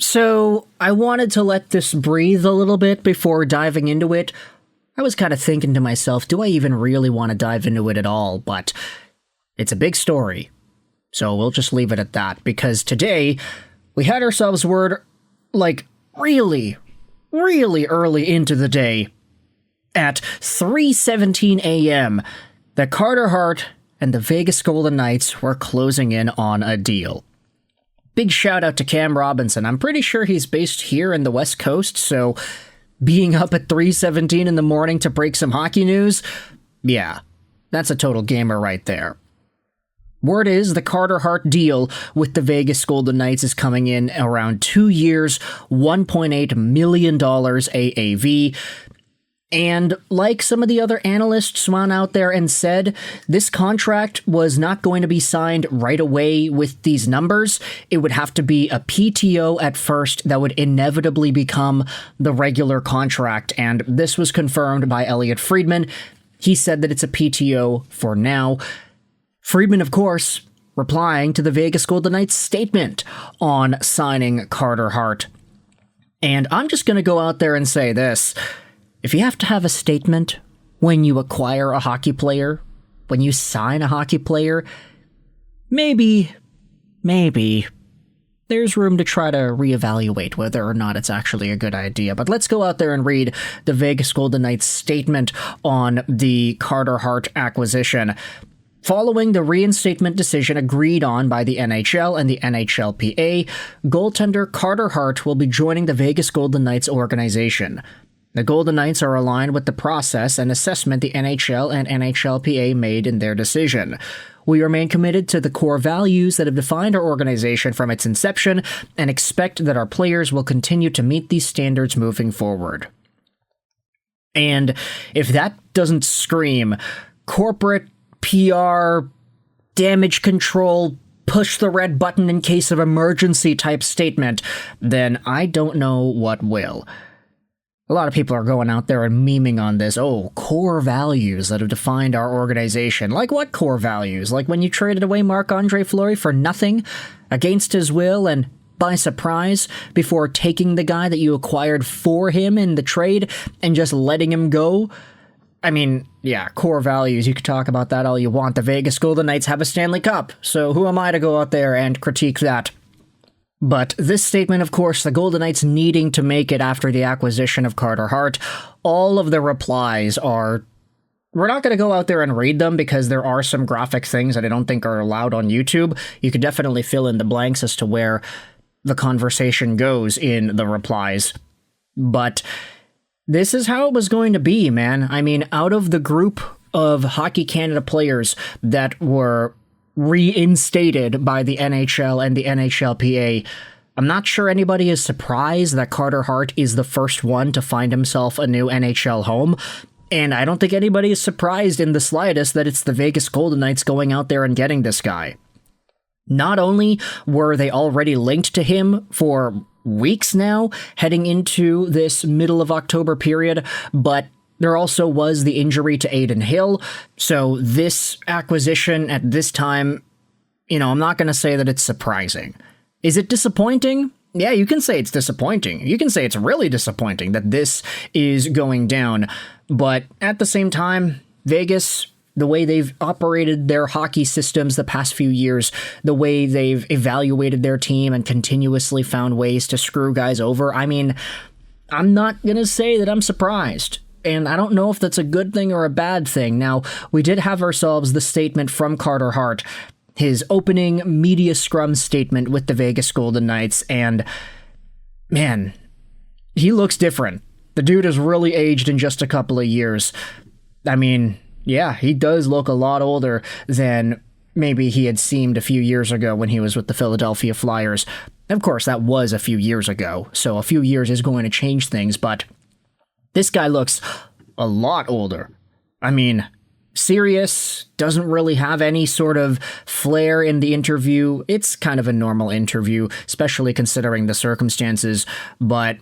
So, I wanted to let this breathe a little bit before diving into it. I was kind of thinking to myself, do I even really want to dive into it at all? But it's a big story. So we'll just leave it at that, because today we had ourselves word, really early into the day, at 3:17 a.m., that Carter Hart and the Vegas Golden Knights were closing in on a deal. Big shout out to Cam Robinson. I'm pretty sure he's based here in the West Coast, so being up at 3:17 in the morning to break some hockey news, yeah, that's a total gamer right there. Word is the Carter Hart deal with the Vegas Golden Knights is coming in around 2 years, $1.8 million AAV. And like some of the other analysts went out there and said, this contract was not going to be signed right away with these numbers. It would have to be a PTO at first that would inevitably become the regular contract. And this was confirmed by Elliot Friedman. He said that it's a PTO for now. Friedman, of course, replying to the Vegas Golden Knights statement on signing Carter Hart. And I'm just going to go out there and say this. If you have to have a statement when you acquire a hockey player, when you sign a hockey player, maybe there's room to try to reevaluate whether or not it's actually a good idea. But let's go out there and read the Vegas Golden Knights statement on the Carter Hart acquisition. Following the reinstatement decision agreed on by the NHL and the NHLPA, goaltender Carter Hart will be joining the Vegas Golden Knights organization. The Golden Knights are aligned with the process and assessment the NHL and NHLPA made in their decision. We remain committed to the core values that have defined our organization from its inception and expect that our players will continue to meet these standards moving forward. And if that doesn't scream corporate PR, damage control, push the red button in case of emergency type statement, then I don't know what will. A lot of people are going out there and memeing on this. Oh, core values that have defined our organization. Like what core values? Like when you traded away Marc-Andre Fleury for nothing, against his will and by surprise, before taking the guy that you acquired for him in the trade and just letting him go? I mean, yeah, core values, you could talk about that all you want. The Vegas Golden Knights have a Stanley Cup, so who am I to go out there and critique that? But this statement, of course, the Golden Knights needing to make it after the acquisition of Carter Hart, all of the replies are... We're not going to go out there and read them because there are some graphic things that I don't think are allowed on YouTube. You could definitely fill in the blanks as to where the conversation goes in the replies. But this is how it was going to be, man. I mean, out of the group of Hockey Canada players that were reinstated by the NHL and the NHLPA, I'm not sure anybody is surprised that Carter Hart is the first one to find himself a new NHL home, and I don't think anybody is surprised in the slightest that it's the Vegas Golden Knights going out there and getting this guy. Not only were they already linked to him for weeks now, heading into this middle of October period, but there also was the injury to Adin Hill, so this acquisition at this time, I'm not going to say that it's surprising. Is it disappointing? Yeah, you can say it's disappointing. You can say it's really disappointing that this is going down, but at the same time, Vegas, the way they've operated their hockey systems the past few years, the way they've evaluated their team and continuously found ways to screw guys over, I mean, I'm not going to say that I'm surprised. And I don't know if that's a good thing or a bad thing. Now, we did have ourselves the statement from Carter Hart, his opening media scrum statement with the Vegas Golden Knights, and man, he looks different. The dude has really aged in just a couple of years. I mean, yeah, he does look a lot older than maybe he had seemed a few years ago when he was with the Philadelphia Flyers. Of course, that was a few years ago, so a few years is going to change things, but this guy looks a lot older. I mean, serious, doesn't really have any sort of flair in the interview. It's kind of a normal interview, especially considering the circumstances. But,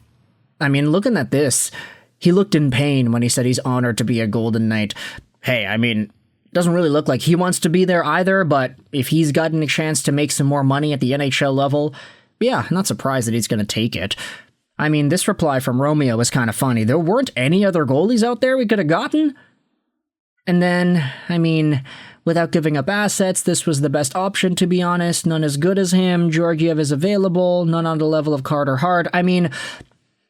I mean, looking at this, he looked in pain when he said he's honored to be a Golden Knight. Hey, I mean, doesn't really look like he wants to be there either, but if he's gotten a chance to make some more money at the NHL level, yeah, not surprised that he's going to take it. I mean, this reply from Romeo was kind of funny. There weren't any other goalies out there we could have gotten? And then, I mean, without giving up assets, this was the best option, to be honest. None as good as him. Georgiev is available. None on the level of Carter Hart. I mean,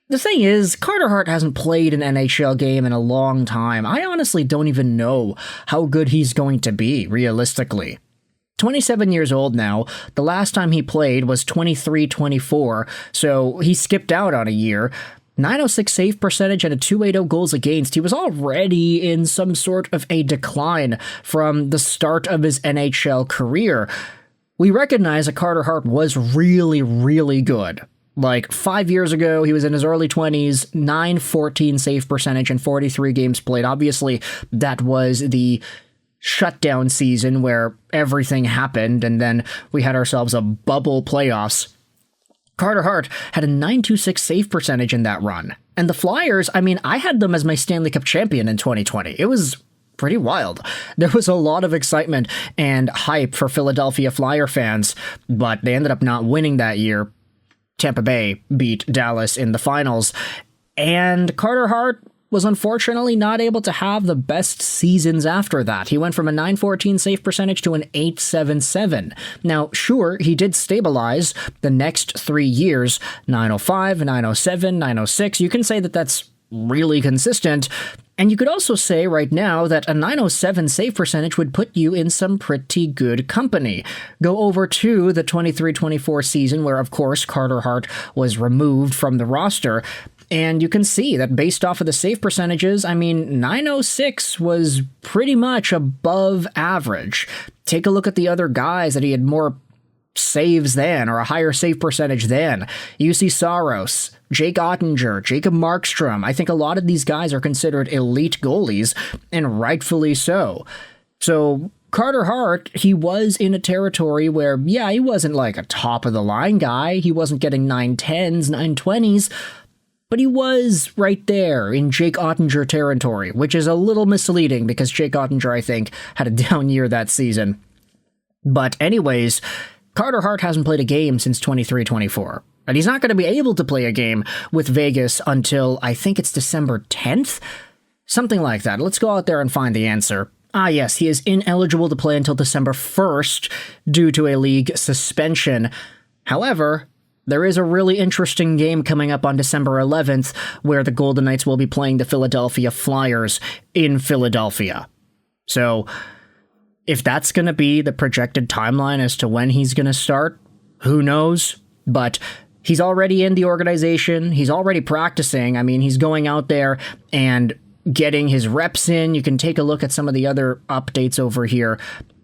the thing is, Carter Hart hasn't played an NHL game in a long time. I honestly don't even know how good he's going to be, realistically. 27 years old now. The last time he played was 23-24, so he skipped out on a year. 906 save percentage and a 280 goals against. He was already in some sort of a decline from the start of his NHL career. We recognize that Carter Hart was really, really good. Like 5 years ago, he was in his early 20s, 914 save percentage and 43 games played. Obviously, that was the shutdown season where everything happened, and then we had ourselves a bubble playoffs. Carter Hart had a 926 save percentage in that run. And the Flyers, I mean, I had them as my Stanley Cup champion in 2020. It was pretty wild. There was a lot of excitement and hype for Philadelphia Flyer fans, but they ended up not winning that year. Tampa Bay beat Dallas in the finals, and Carter Hart was unfortunately not able to have the best seasons after that. He went from a 914 save percentage to an 877. Now, sure, he did stabilize the next 3 years, 905, 907, 906. You can say that that's really consistent. And you could also say right now that a 907 save percentage would put you in some pretty good company. Go over to the 23-24 season where, of course, Carter Hart was removed from the roster. And you can see that based off of the save percentages, I mean, 906 was pretty much above average. Take a look at the other guys that he had more saves than, or a higher save percentage than. UC Saros, Jake Ottinger, Jacob Markstrom. I think a lot of these guys are considered elite goalies, and rightfully so. So Carter Hart, he was in a territory where, yeah, he wasn't like a top-of-the-line guy. He wasn't getting 910s, 920s, but he was right there in Jake Ottinger territory, which is a little misleading because Jake Ottinger, I think, had a down year that season. But anyways, Carter Hart hasn't played a game since 23-24, and he's not going to be able to play a game with Vegas until, I think it's December 10th? Something like that. Let's go out there and find the answer. Ah, yes, he is ineligible to play until December 1st due to a league suspension. However, there is a really interesting game coming up on December 11th where the Golden Knights will be playing the Philadelphia Flyers in Philadelphia. So, if that's going to be the projected timeline as to when he's going to start, who knows? But he's already in the organization. He's already practicing. I mean, he's going out there and getting his reps in. You can take a look at some of the other updates over here.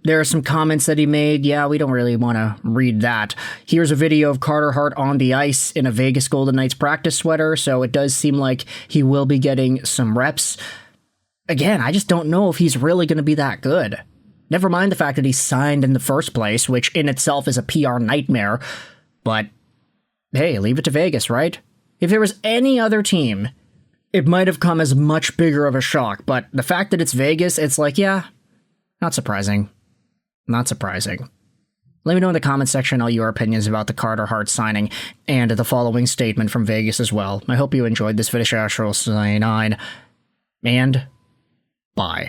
There are some comments that he made. Yeah, we don't really want to read that. Here's a video of Carter Hart on the ice in a Vegas Golden Knights practice sweater, so it does seem like he will be getting some reps. Again, I just don't know if he's really going to be that good. Never mind the fact that he signed in the first place, which in itself is a PR nightmare. But, hey, leave it to Vegas, right? If there was any other team, it might have come as much bigger of a shock. But the fact that it's Vegas, it's like, yeah, not surprising. Not surprising. Let me know in the comment section all your opinions about the Carter Hart signing and the following statement from Vegas as well. I hope you enjoyed this video. And bye.